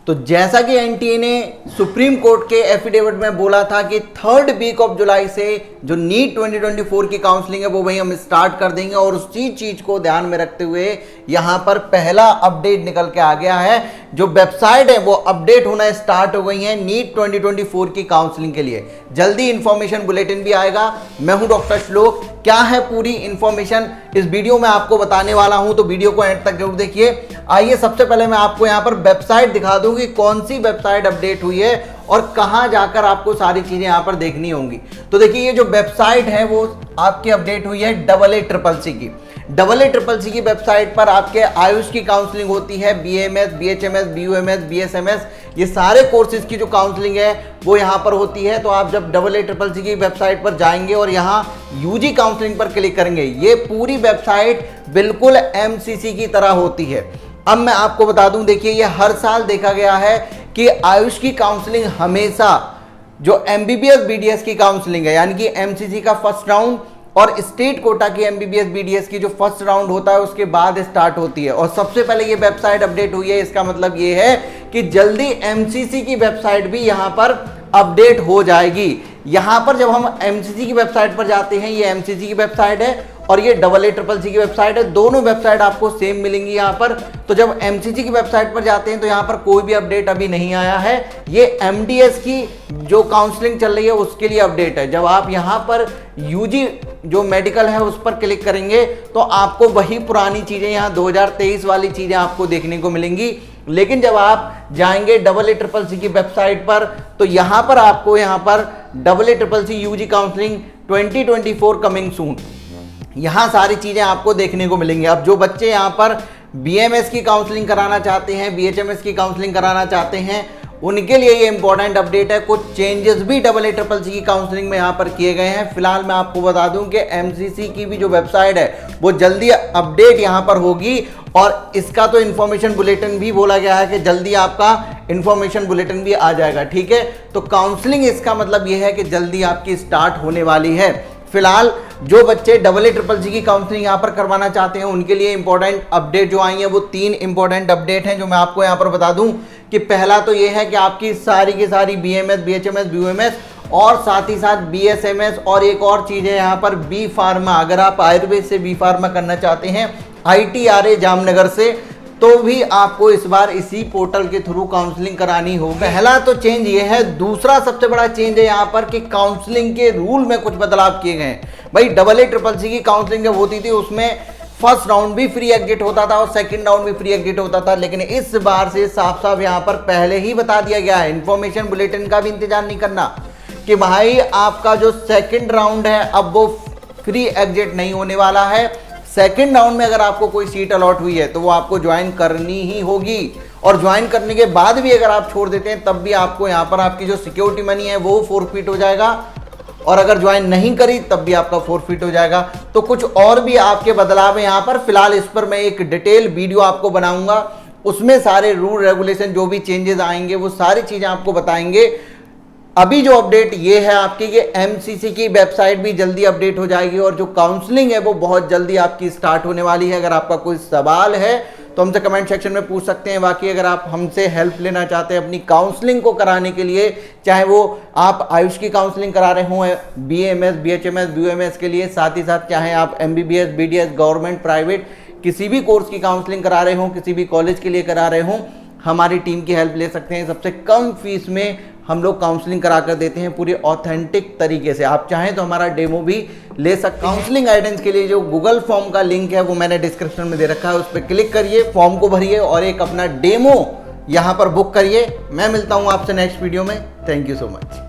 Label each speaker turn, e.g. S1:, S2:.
S1: तो जैसा कि एनटीए ने सुप्रीम कोर्ट के एफिडेविट में बोला था कि 3rd वीक ऑफ जुलाई से जो नीट 2024 की काउंसलिंग है वो वही हम स्टार्ट कर देंगे, और उसी चीज को ध्यान में रखते हुए यहां पर पहला अपडेट निकल के आ गया है। जो वेबसाइट है वो अपडेट होना स्टार्ट हो गई है नीट 2024 की काउंसलिंग के लिए। जल्दी इंफॉर्मेशन बुलेटिन भी आएगा। मैं हूं डॉक्टर श्लोक। क्या है पूरी इंफॉर्मेशन इस वीडियो में आपको बताने वाला हूं, तो वीडियो को एंड तक जरूर देखिए। आइए सबसे पहले मैं आपको यहां पर वेबसाइट दिखा दूं कि कौन सी वेबसाइट अपडेट हुई है और कहां जाकर आपको सारी चीजें यहां पर देखनी होंगी। तो देखिए ये जो वेबसाइट है वो आपकी अपडेट हुई है AACCC की। AACCC की वेबसाइट पर आपके आयुष की काउंसलिंग होती है, BAMS, BHMS, BUMS, BSMS, ये सारे कोर्सेज की जो काउंसलिंग है वो यहाँ पर होती है। तो आप जब AACCC की वेबसाइट पर जाएंगे और यहाँ यूजी काउंसलिंग पर क्लिक करेंगे, ये पूरी वेबसाइट बिल्कुल MCC की तरह होती है। अब मैं आपको बता दूं, देखिए ये हर साल देखा गया है कि आयुष की काउंसलिंग हमेशा जो MBBS BDS की काउंसलिंग है, यानी कि MCC का फर्स्ट राउंड और स्टेट कोटा की MBBS BDS की जो फर्स्ट राउंड होता है उसके बाद स्टार्ट होती है। और सबसे पहले ये वेबसाइट अपडेट हुई है, इसका मतलब ये है कि जल्दी MCC की वेबसाइट भी यहां पर अपडेट हो जाएगी। यहां पर जब हम MCC की वेबसाइट पर जाते हैं, ये MCC की वेबसाइट है और ये AACCC की वेबसाइट है, दोनों वेबसाइट आपको सेम मिलेंगी यहाँ पर। तो जब MCC की वेबसाइट पर जाते हैं तो यहाँ पर कोई भी अपडेट अभी नहीं आया है। ये MDS की जो काउंसलिंग चल रही है उसके लिए अपडेट है। जब आप यहाँ पर यूजी जो मेडिकल है उस पर क्लिक करेंगे तो आपको वही पुरानी चीजें, यहाँ 2023 वाली चीजें आपको देखने को मिलेंगी। लेकिन जब आप जाएंगे AACCC की वेबसाइट पर तो यहाँ पर आपको यहाँ पर AACCC UG counselling 2024 coming soon, यहाँ सारी चीजें आपको देखने को मिलेंगी। अब जो बच्चे यहाँ पर BMS की काउंसलिंग कराना चाहते हैं, BHMS की काउंसलिंग कराना चाहते हैं, उनके लिए ये इंपॉर्टेंट अपडेट है। कुछ चेंजेस भी AACCC की काउंसलिंग में यहाँ पर किए गए हैं। फिलहाल मैं आपको बता दूं कि MCC की भी जो वेबसाइट है वो जल्दी अपडेट यहाँ पर होगी, और इसका तो इंफॉर्मेशन बुलेटिन भी बोला गया है कि जल्दी आपका इंफॉर्मेशन बुलेटिन भी आ जाएगा। ठीक है, तो काउंसलिंग इसका मतलब ये है कि जल्दी आपकी स्टार्ट होने वाली है। फिलहाल जो बच्चे AACCC की काउंसलिंग यहाँ पर करवाना चाहते हैं उनके लिए इंपॉर्टेंट अपडेट जो आई है वो 3 इंपॉर्टेंट अपडेट हैं जो मैं आपको यहाँ पर बता दूं कि पहला तो ये है कि आपकी सारी की सारी BMS, BHMS, BUMS और साथ ही साथ BSMS और एक और चीज़ है यहाँ पर B फार्मा। अगर आप आयुर्वेद से B फार्मा करना चाहते हैं ITRA जामनगर से, तो भी आपको इस बार इसी पोर्टल के थ्रू काउंसलिंग करानी होगी। पहला तो चेंज ये है। दूसरा सबसे बड़ा चेंज है यहाँ पर कि काउंसलिंग के रूल में कुछ बदलाव किए गए हैं। भाई AACCC की काउंसलिंग जब होती थी उसमें फर्स्ट राउंड भी फ्री एग्जिट होता था और सेकंड राउंड भी फ्री एग्जिट होता था, लेकिन इस बार से साफ साफ यहाँ पर पहले ही बता दिया गया है, इंफॉर्मेशन बुलेटिन का भी इंतजार नहीं करना, कि भाई आपका जो सेकंड राउंड है अब वो फ्री एग्जिट नहीं होने वाला है। सेकंड राउंड में अगर आपको कोई सीट अलॉट हुई है तो वो आपको ज्वाइन करनी ही होगी, और ज्वाइन करने के बाद भी अगर आप छोड़ देते हैं तब भी आपको यहाँ पर आपकी जो सिक्योरिटी मनी है वो फोरफिट हो जाएगा, और अगर ज्वाइन नहीं करी तब भी आपका फोरफिट हो जाएगा। तो कुछ और भी आपके बदलाव है यहाँ पर। फिलहाल इस पर मैं एक डिटेल वीडियो आपको बनाऊंगा, उसमें सारे रूल रेगुलेशन जो भी चेंजेस आएंगे वो सारी चीजें आपको बताएंगे। अभी जो अपडेट ये है आपकी, ये MCC की वेबसाइट भी जल्दी अपडेट हो जाएगी और जो काउंसलिंग है वो बहुत जल्दी आपकी स्टार्ट होने वाली है। अगर आपका कोई सवाल है तो हमसे कमेंट सेक्शन में पूछ सकते हैं। बाकी अगर आप हमसे हेल्प लेना चाहते हैं अपनी काउंसलिंग को कराने के लिए, चाहे वो आप आयुष की काउंसलिंग करा रहे हों BAMS, BHMS, BUMS के लिए, साथ ही साथ चाहे आप MBBS, BDS, गवर्नमेंट, प्राइवेट किसी भी कोर्स की काउंसलिंग करा रहे हों, किसी भी कॉलेज के लिए करा रहे हों, हमारी टीम की हेल्प ले सकते हैं। सबसे कम फीस में हम लोग काउंसलिंग करा कर देते हैं पूरी ऑथेंटिक तरीके से। आप चाहें तो हमारा डेमो भी ले सकते हैं। काउंसलिंग गाइडेंस के लिए जो गूगल फॉर्म का लिंक है वो मैंने डिस्क्रिप्शन में दे रखा है, उस पर क्लिक करिए, फॉर्म को भरिए और एक अपना डेमो यहाँ पर बुक करिए। मैं मिलता हूँ आपसे नेक्स्ट वीडियो में। Thank you so much.